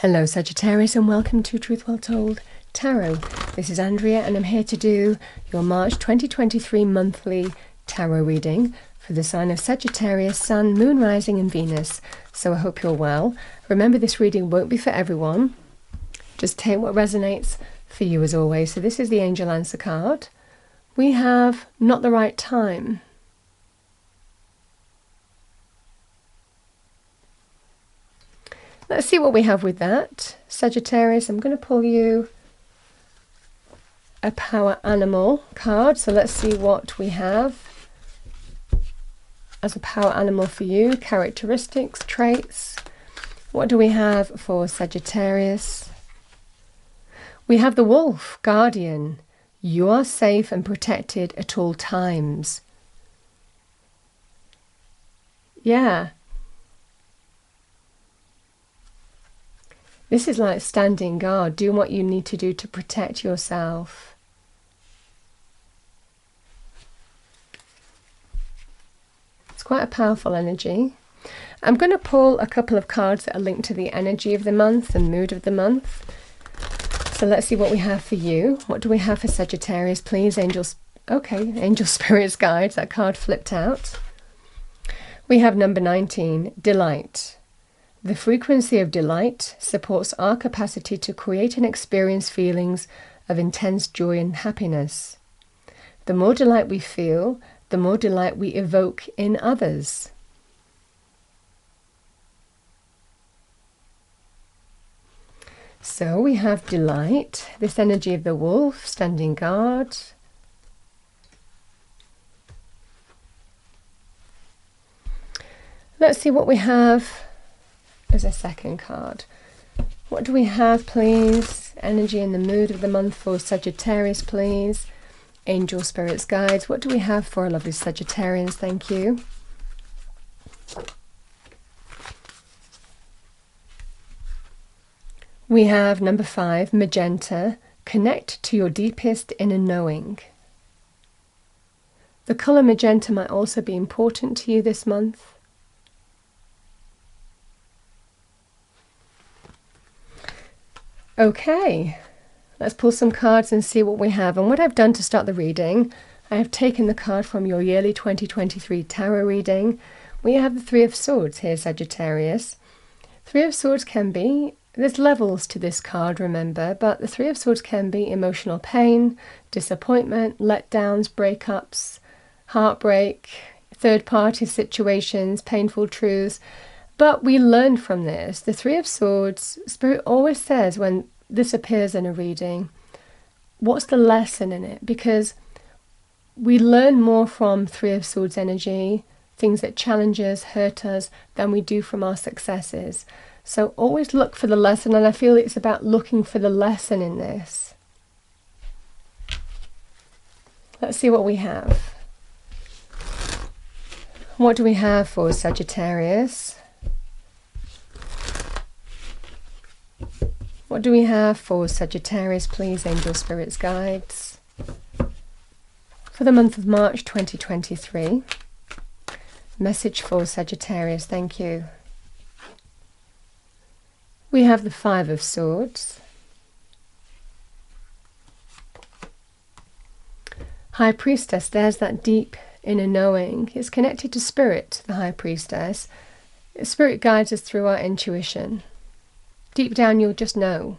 Hello Sagittarius and welcome to Truth Well Told Tarot. This is Andrea and I'm here to do your March 2023 monthly tarot reading for the sign of Sagittarius, Sun, Moon, Rising and Venus. So I hope you're well. Remember, this reading won't be for everyone. Just take what resonates for you as always. So this is the Angel Answer card. We have not the right time. Let's see what we have with that. Sagittarius, I'm going to pull you a power animal card. So let's see what we have as a power animal for you. Characteristics, traits. What do we have for Sagittarius? We have the wolf, guardian. You are safe and protected at all times. Yeah. This is like standing guard, doing what you need to do to protect yourself. It's quite a powerful energy. I'm going to pull a couple of cards that are linked to the energy of the month and mood of the month. So let's see what we have for you. What do we have for Sagittarius, please? Angels. Okay, Angel Spirits Guides. That card flipped out. We have number 19, delight. The frequency of delight supports our capacity to create and experience feelings of intense joy and happiness. The more delight we feel, the more delight we evoke in others. So we have delight, this energy of the wolf, standing guard. Let's see what we have as a second card. What do we have, please? Energy and the mood of the month for Sagittarius, please. Angel Spirits Guides. What do we have for our lovely Sagittarians? Thank you. We have number 5, magenta. Connect to your deepest inner knowing. The colour magenta might also be important to you this month. Okay, let's pull some cards and see what we have. And what I've done to start the reading, I have taken the card from your yearly 2023 tarot reading. We have the Three of Swords here, Sagittarius. Three of Swords can be, there's levels to this card, remember, but the Three of Swords can be emotional pain, disappointment, letdowns, breakups, heartbreak, third-party situations, painful truths. But we learn from this. The Three of Swords, Spirit always says when this appears in a reading, what's the lesson in it? Because we learn more from Three of Swords energy, things that challenge us, hurt us, than we do from our successes. So always look for the lesson, and I feel it's about looking for the lesson in this. Let's see what we have. What do we have for Sagittarius? What do we have for Sagittarius, please, Angel Spirits Guides? For the month of March 2023. Message for Sagittarius, thank you. We have the Five of Swords. High Priestess, there's that deep inner knowing. It's connected to Spirit, the High Priestess. Spirit guides us through our intuition. Deep down, you'll just know.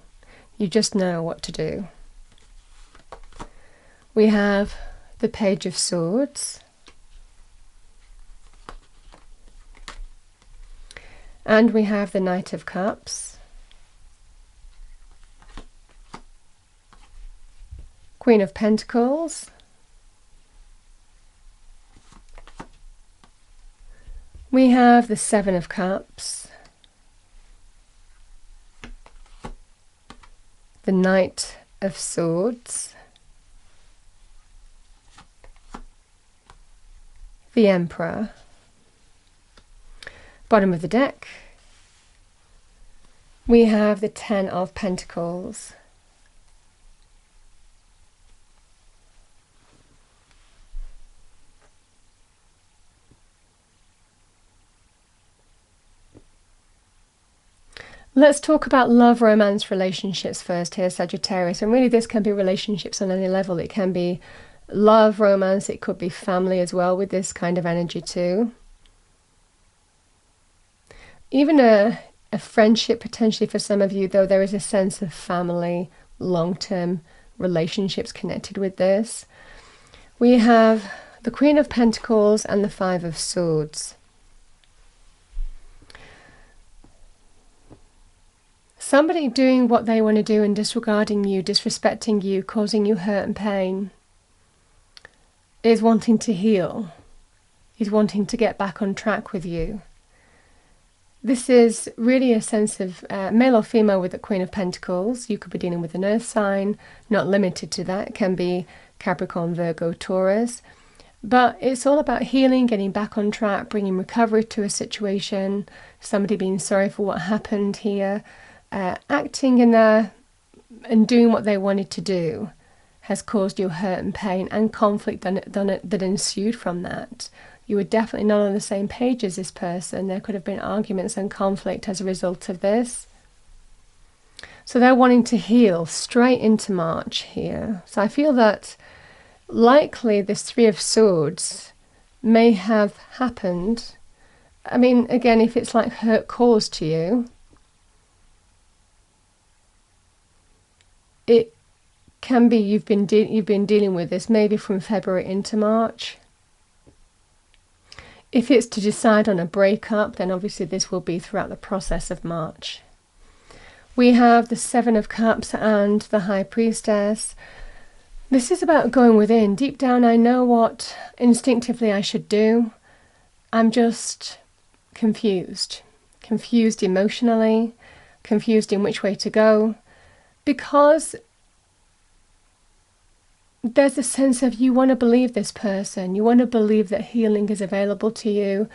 You just know what to do. We have the Page of Swords. And we have the Knight of Cups. Queen of Pentacles. We have the Seven of Cups. The Knight of Swords, the Emperor, bottom of the deck, we have the Ten of Pentacles, Let's talk about love, romance, relationships first here, Sagittarius. And really this can be relationships on any level. It can be love, romance, it could be family as well with this kind of energy too. Even a friendship potentially for some of you, though there is a sense of family, long-term relationships connected with this. We have the Queen of Pentacles and the Five of Swords. Somebody doing what they want to do and disregarding you, disrespecting you, causing you hurt and pain, is wanting to heal, is wanting to get back on track with you. This is really a sense of male or female with the Queen of Pentacles. You could be dealing with an earth sign, not limited to that. It can be Capricorn, Virgo, Taurus. But it's all about healing, getting back on track, bringing recovery to a situation, somebody being sorry for what happened here, acting in there and doing what they wanted to do has caused you hurt and pain and conflict that ensued from that. You were definitely not on the same page as this person. There could have been arguments and conflict as a result of this. So they're wanting to heal straight into March here. So I feel that likely this Three of Swords may have happened. I mean, again, if it's like hurt caused to you, it can be you've been dealing with this maybe from February into March. If it's to decide on a breakup, then obviously this will be throughout the process of March. We have the Seven of Cups and the High Priestess. This is about going within. Deep down, I know what instinctively I should do. I'm just confused. Confused emotionally, confused in which way to go. Because there's a sense of you want to believe this person, you want to believe that healing is available to you,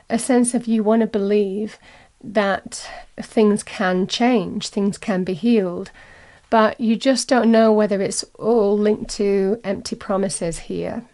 a sense of you want to believe that things can change, things can be healed, but you just don't know whether it's all linked to empty promises here.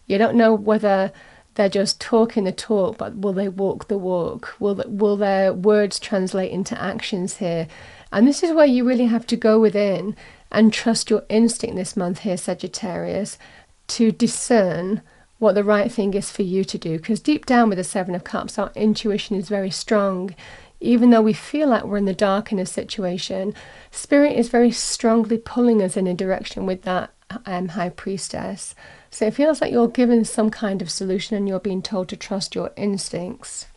You don't know whether they're just talking the talk, but will they walk the walk? Will their words translate into actions here? And this is where you really have to go within and trust your instinct this month here, Sagittarius, to discern what the right thing is for you to do. Because deep down with the Seven of Cups, our intuition is very strong. Even though we feel like we're in the dark in a situation, Spirit is very strongly pulling us in a direction with that High Priestess. So it feels like you're given some kind of solution and you're being told to trust your instincts.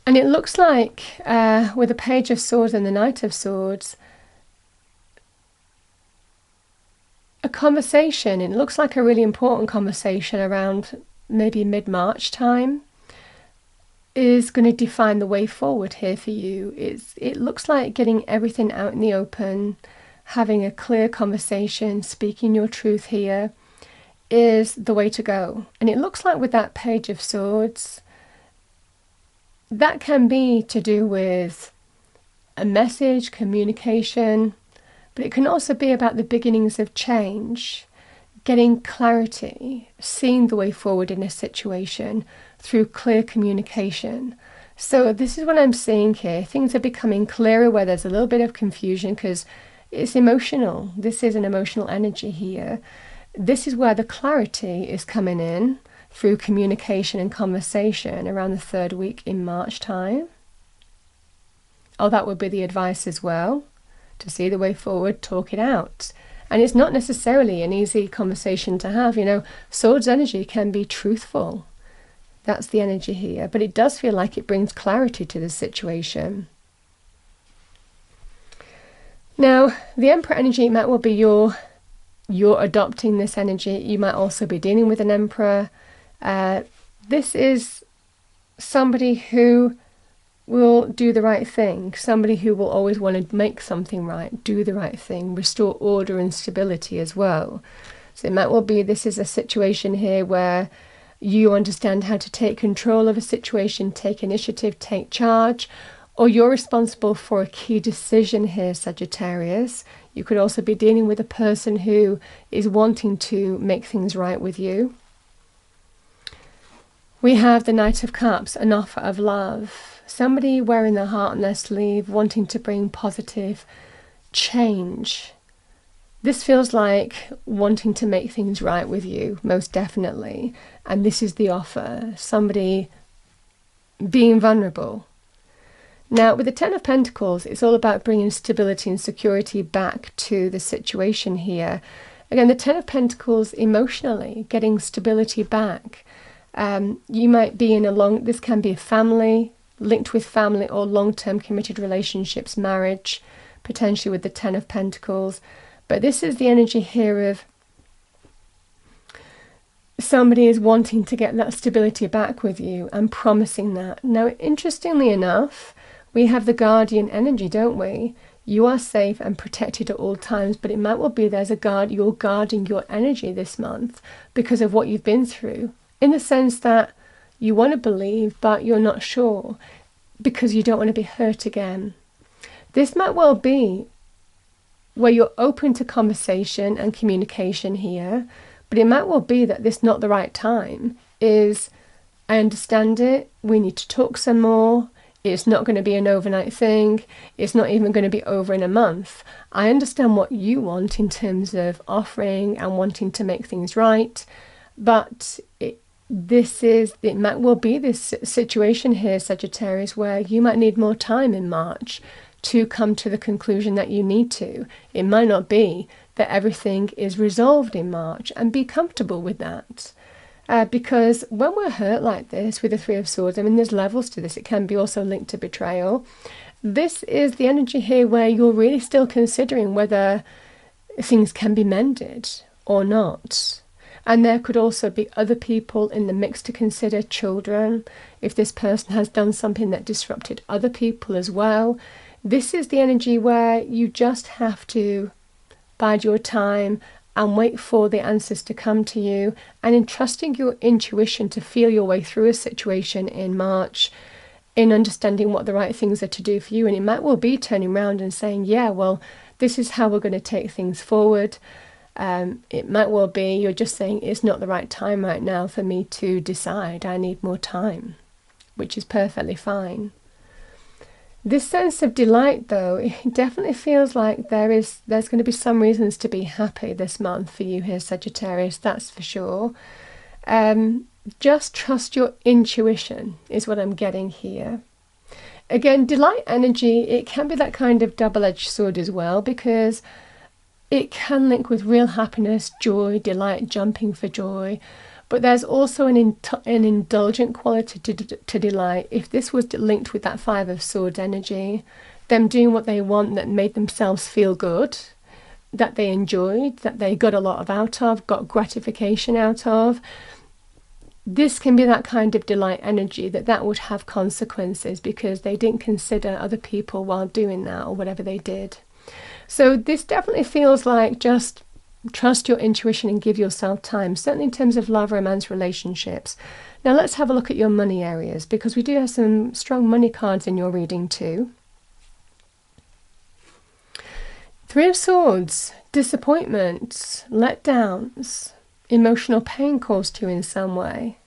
And it looks like, with the Page of Swords and the Knight of Swords, a conversation, it looks like a really important conversation around maybe mid-March time, is going to define the way forward here for you. It looks like getting everything out in the open, having a clear conversation, speaking your truth here is the way to go. And it looks like with that Page of Swords, that can be to do with a message, communication, but it can also be about the beginnings of change, getting clarity, seeing the way forward in a situation through clear communication. So this is what I'm seeing here. Things are becoming clearer where there's a little bit of confusion because it's emotional. This is an emotional energy here. This is where the clarity is coming in through communication and conversation around the third week in March time. Oh, that would be the advice as well. To see the way forward, talk it out. And it's not necessarily an easy conversation to have. You know, Swords energy can be truthful. That's the energy here. But it does feel like it brings clarity to the situation. Now, the Emperor energy might well be you're adopting this energy. You might also be dealing with an Emperor. This is somebody who will do the right thing, somebody who will always want to make something right, do the right thing, restore order and stability as well. So it might well be this is a situation here where you understand how to take control of a situation, take initiative, take charge, or you're responsible for a key decision here, Sagittarius. You could also be dealing with a person who is wanting to make things right with you. We have the Knight of Cups, an offer of love. Somebody wearing their heart on their sleeve, wanting to bring positive change. This feels like wanting to make things right with you, most definitely. And this is the offer. Somebody being vulnerable. Now, with the Ten of Pentacles, it's all about bringing stability and security back to the situation here. Again, the Ten of Pentacles, emotionally, getting stability back. You might be in this can be a family, linked with family or long-term committed relationships, marriage, potentially with the Ten of Pentacles. But this is the energy here of somebody is wanting to get that stability back with you and promising that. Now, interestingly enough, we have the guardian energy, don't we? You are safe and protected at all times, but it might well be there's a guard, you're guarding your energy this month because of what you've been through. In the sense that you want to believe, but you're not sure because you don't want to be hurt again. This might well be where you're open to conversation and communication here, but it might well be that this not the right time is, I understand it, we need to talk some more, it's not going to be an overnight thing, it's not even going to be over in a month. I understand what you want in terms of offering and wanting to make things right, but it might well be this situation here, Sagittarius, where you might need more time in March to come to the conclusion that you need to. It might not be that everything is resolved in March, and be comfortable with that. Because when we're hurt like this with the Three of Swords, I mean, there's levels to this. It can be also linked to betrayal. This is the energy here where you're really still considering whether things can be mended or not. And there could also be other people in the mix to consider, children, if this person has done something that disrupted other people as well. This is the energy where you just have to bide your time and wait for the answers to come to you, and in trusting your intuition to feel your way through a situation in March, in understanding what the right things are to do for you. And it might well be turning around and saying, yeah, well, this is how we're going to take things forward. It might well be you're just saying it's not the right time right now for me to decide. I need more time, which is perfectly fine. This sense of delight, though, it definitely feels like there's going to be some reasons to be happy this month for you here, Sagittarius, that's for sure. Just trust your intuition is what I'm getting here. Again, delight energy, it can be that kind of double-edged sword as well, because it can link with real happiness, joy, delight, jumping for joy. But there's also an indulgent quality to delight. If this was linked with that Five of Swords energy, them doing what they want that made themselves feel good, that they enjoyed, that they got a lot out of, got gratification out of, this can be that kind of delight energy that would have consequences because they didn't consider other people while doing that or whatever they did. So this definitely feels like just trust your intuition and give yourself time, certainly in terms of love, romance, relationships. Now let's have a look at your money areas, because we do have some strong money cards in your reading too. Three of Swords, disappointments, letdowns, emotional pain caused to you in some way.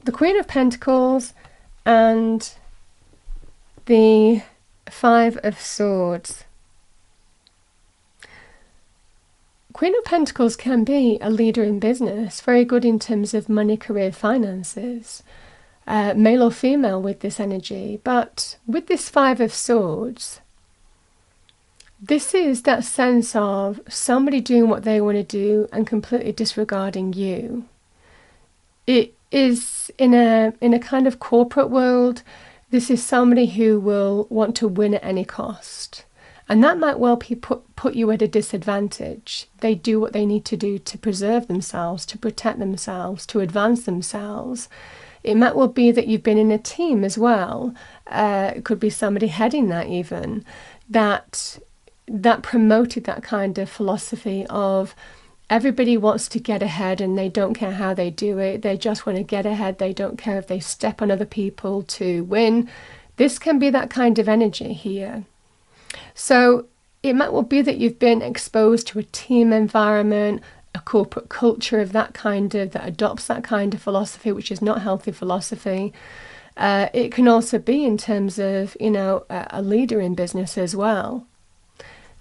The Queen of Pentacles and the Five of Swords. Queen of Pentacles can be a leader in business, very good in terms of money, career, finances, male or female with this energy. But with this Five of Swords, this is that sense of somebody doing what they want to do and completely disregarding you. It is in a kind of corporate world, this is somebody who will want to win at any cost. And that might well be put you at a disadvantage. They do what they need to do to preserve themselves, to protect themselves, to advance themselves. It might well be that you've been in a team as well. It could be somebody heading that even, that promoted that kind of philosophy of everybody wants to get ahead and they don't care how they do it. They just want to get ahead. They don't care if they step on other people to win. This can be that kind of energy here. So it might well be that you've been exposed to a team environment, a corporate culture of that adopts that kind of philosophy, which is not healthy philosophy. It can also be in terms of, a leader in business as well.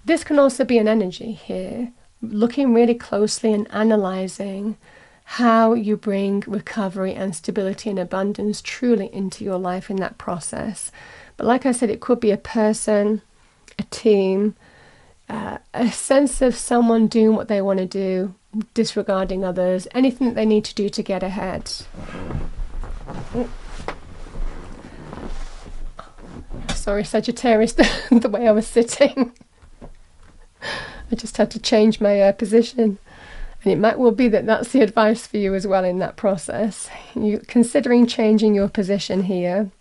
This can also be an energy here, looking really closely and analysing how you bring recovery and stability and abundance truly into your life in that process. But like I said, it could be a person, a team, a sense of someone doing what they want to do, disregarding others, anything that they need to do to get ahead. Sorry, Sagittarius, the way I was sitting. I just had to change my position. And it might well be that that's the advice for you as well in that process. You're considering changing your position here.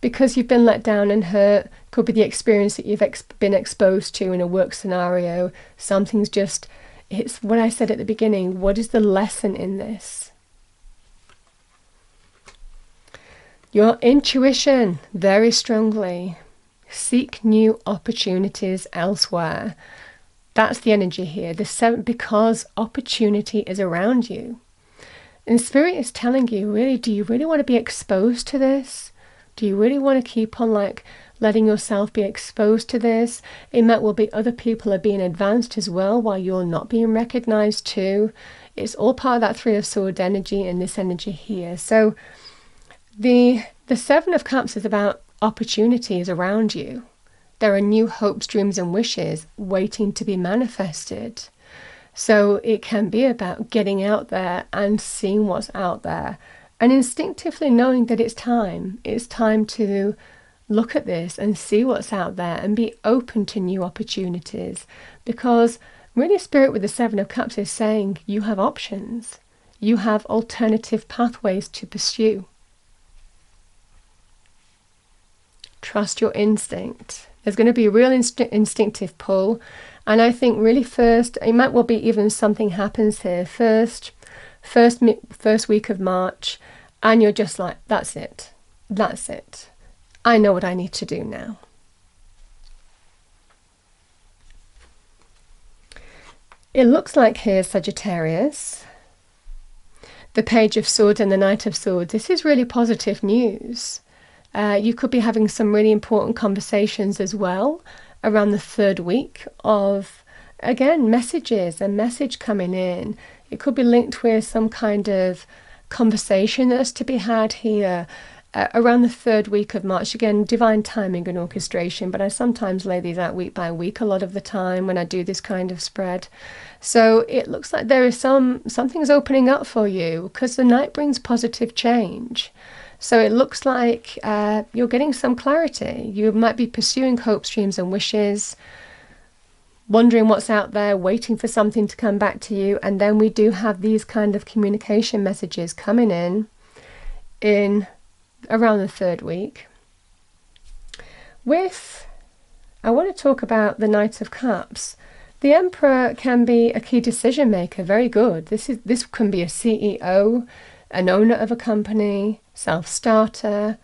Because you've been let down and hurt, could be the experience that you've been exposed to in a work scenario. Something's just, it's what I said at the beginning. What is the lesson in this? Your intuition, very strongly. Seek new opportunities elsewhere. That's the energy here. The 7, because opportunity is around you. And Spirit is telling you, really, do you really want to be exposed to this? Do you really want to keep on letting yourself be exposed to this? It might well be other people are being advanced as well while you're not being recognized too. It's all part of that 3 of Swords energy and this energy here. So the 7 of Cups is about opportunities around you. There are new hopes, dreams and wishes waiting to be manifested. So it can be about getting out there and seeing what's out there. And instinctively knowing that it's time to look at this and see what's out there and be open to new opportunities. Because really Spirit with the 7 of Cups is saying you have options. You have alternative pathways to pursue. Trust your instinct. There's going to be a real instinctive pull. And I think really first, it might well be even something happens here. First week of March, and you're just like, that's it. I know what I need to do now. It looks like here, Sagittarius, the Page of Swords and the Knight of Swords. This is really positive news. You could be having some really important conversations as well around the 3rd week of, again, messages, a message coming in. It could be linked with some kind of conversation that's to be had here around the 3rd week of March. Again, divine timing and orchestration, but I sometimes lay these out week by week a lot of the time when I do this kind of spread. So it looks like there is something's opening up for you because the Knight brings positive change. So it looks like you're getting some clarity. You might be pursuing hopes, dreams and wishes, wondering what's out there, waiting for something to come back to you. And then we do have these kind of communication messages coming in around the 3rd week. I want to talk about the Knight of Cups. The Emperor can be a key decision maker. Very good. This can be a CEO, an owner of a company, self-starter,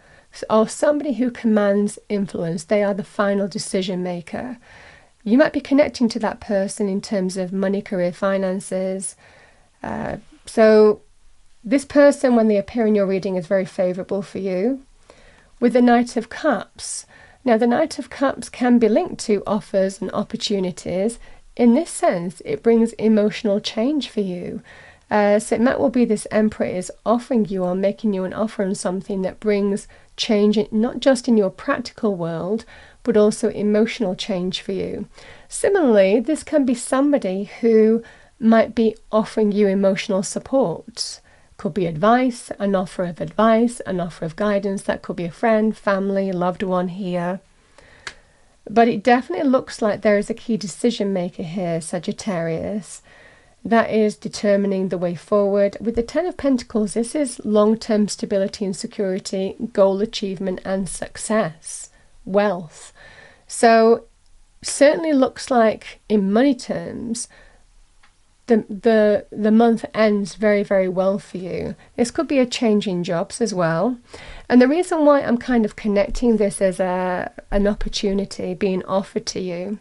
or somebody who commands influence. They are the final decision maker. You might be connecting to that person in terms of money, career, finances. So this person, when they appear in your reading, is very favourable for you. With the Knight of Cups. Now, the Knight of Cups can be linked to offers and opportunities. In this sense, it brings emotional change for you. So it might well be this Emperor is offering you or making you an offer on something that brings change, not just in your practical world, but also emotional change for you. Similarly, this can be somebody who might be offering you emotional support. Could be advice, an offer of advice, an offer of guidance. That could be a friend, family, loved one here. But it definitely looks like there is a key decision maker here, Sagittarius, that is determining the way forward. With the 10 of Pentacles, this is long-term stability and security, goal achievement and success, wealth. So certainly looks like in money terms, the month ends very, very well for you. This could be a change in jobs as well. And the reason why I'm kind of connecting this as an opportunity being offered to you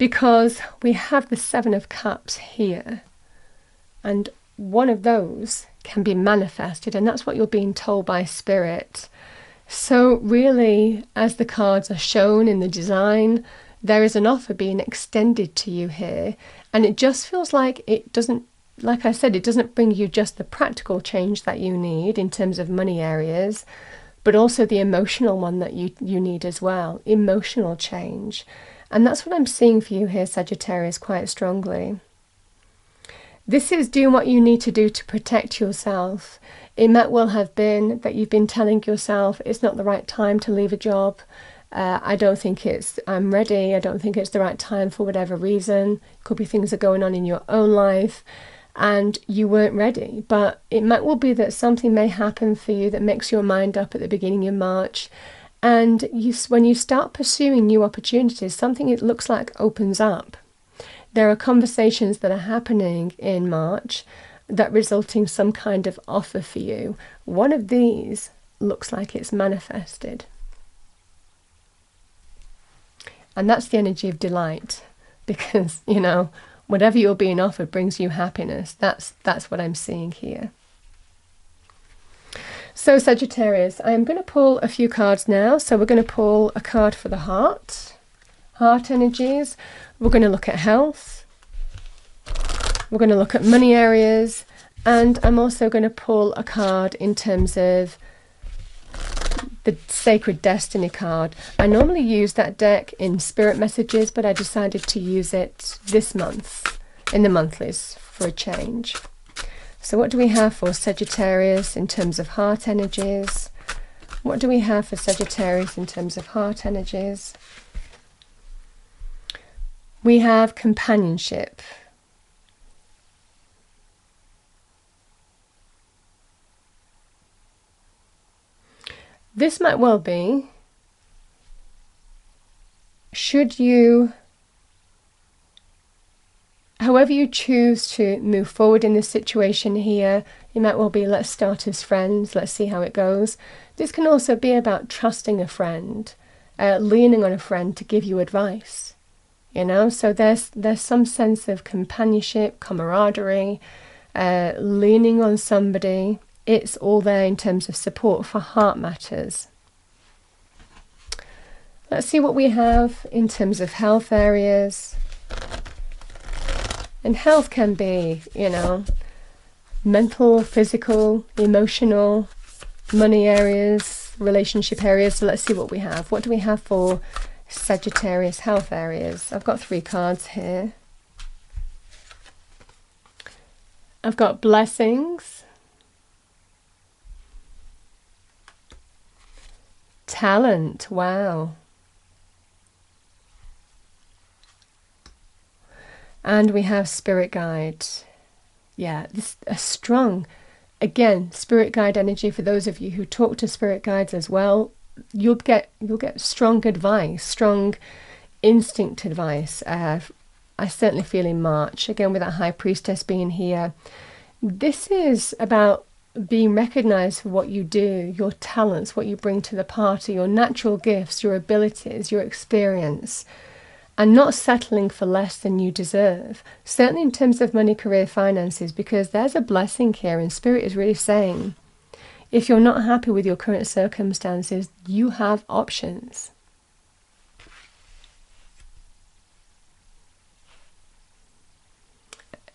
because we have the Seven of Cups here, and one of those can be manifested, and that's what you're being told by Spirit. So really, as the cards are shown in the design, there is an offer being extended to you here, and it just feels like it doesn't, like I said, it doesn't bring you just the practical change that you need in terms of money areas, but also the emotional one that you need as well, emotional change. And that's what I'm seeing for you here, Sagittarius, quite strongly. This is doing what you need to do to protect yourself. It might well have been that you've been telling yourself it's not the right time to leave a job. I don't think I'm ready. I don't think it's the right time for whatever reason. Could be things are going on in your own life and you weren't ready. But it might well be that something may happen for you that makes your mind up at the beginning of March. And when you start pursuing new opportunities, something it looks like opens up. There are conversations that are happening in March that result in some kind of offer for you. One of these looks like it's manifested. And that's the energy of delight, because, you know, whatever you're being offered brings you happiness. That's what I'm seeing here. So Sagittarius, I'm going to pull a few cards now. So we're going to pull a card for the heart energies. We're going to look at health. We're going to look at money areas. And I'm also going to pull a card in terms of the Sacred Destiny card. I normally use that deck in spirit messages, but I decided to use it this month in the monthlies for a change. So what do we have for Sagittarius in terms of heart energies? What do we have for Sagittarius in terms of heart energies? We have companionship. This might well be, however you choose to move forward in this situation here, it might well be, let's start as friends, let's see how it goes. This can also be about trusting a friend, leaning on a friend to give you advice, you know. So there's some sense of companionship, camaraderie, leaning on somebody. It's all there in terms of support for heart matters. Let's see what we have in terms of health areas. And health can be, you know, mental, physical, emotional, money areas, relationship areas. So let's see what we have. What do we have for Sagittarius health areas? I've got 3 cards here. I've got blessings, talent, wow. And we have spirit guide. Yeah, this a strong, again, spirit guide energy. For those of you who talk to spirit guides as well, you'll get strong advice, strong instinct advice. I certainly feel in March, again with that High Priestess being here. This is about being recognized for what you do, your talents, what you bring to the party, your natural gifts, your abilities, your experience, and not settling for less than you deserve. Certainly in terms of money, career, finances, because there's a blessing here, and Spirit is really saying, if you're not happy with your current circumstances, you have options.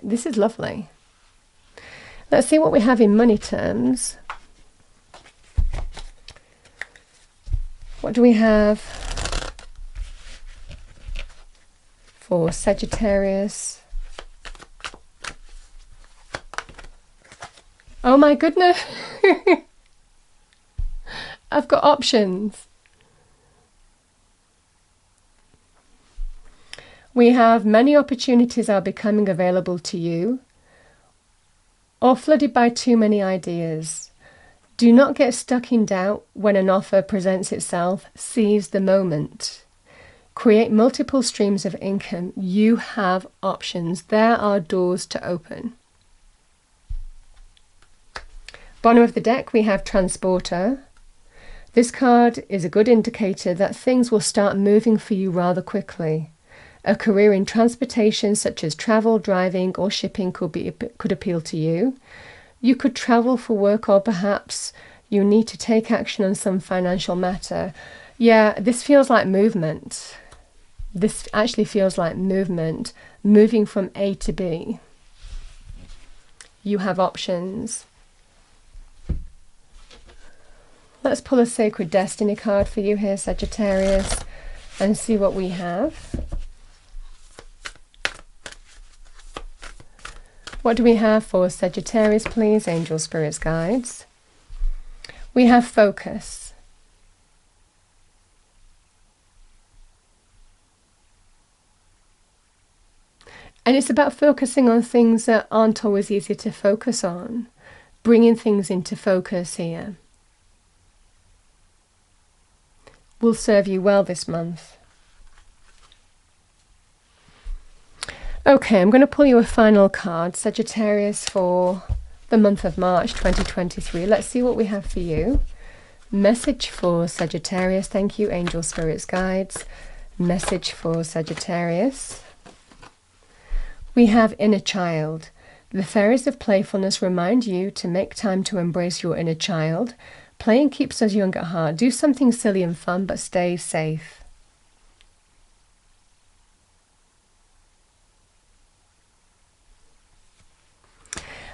This is lovely. Let's see what we have in money terms. What do we have for Sagittarius? Oh my goodness. I've got options. We have many opportunities are becoming available to you, or flooded by too many ideas. Do not get stuck in doubt when an offer presents itself. Seize the moment. Create multiple streams of income. You have options. There are doors to open. Bottom of the deck, we have Transporter. This card is a good indicator that things will start moving for you rather quickly. A career in transportation such as travel, driving or shipping could appeal to you. You could travel for work, or perhaps you need to take action on some financial matter. Yeah, this feels like movement. This actually feels like movement, moving from A to B. You have options. Let's pull a Sacred Destiny card for you here, Sagittarius, and see what we have. What do we have for Sagittarius, please, angel, spirits, guides? We have focus. And it's about focusing on things that aren't always easy to focus on, bringing things into focus here. Will serve you well this month. Okay, I'm going to pull you a final card, Sagittarius, for the month of March 2023. Let's see what we have for you. Message for Sagittarius. Thank you, angel, spirits, guides. Message for Sagittarius. We have inner child. The fairies of playfulness remind you to make time to embrace your inner child. Playing keeps us young at heart. Do something silly and fun, but stay safe.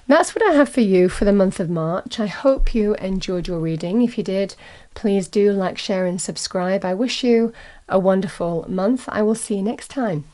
That's what I have for you for the month of March. I hope you enjoyed your reading. If you did, please do like, share and subscribe. I wish you a wonderful month. I will see you next time.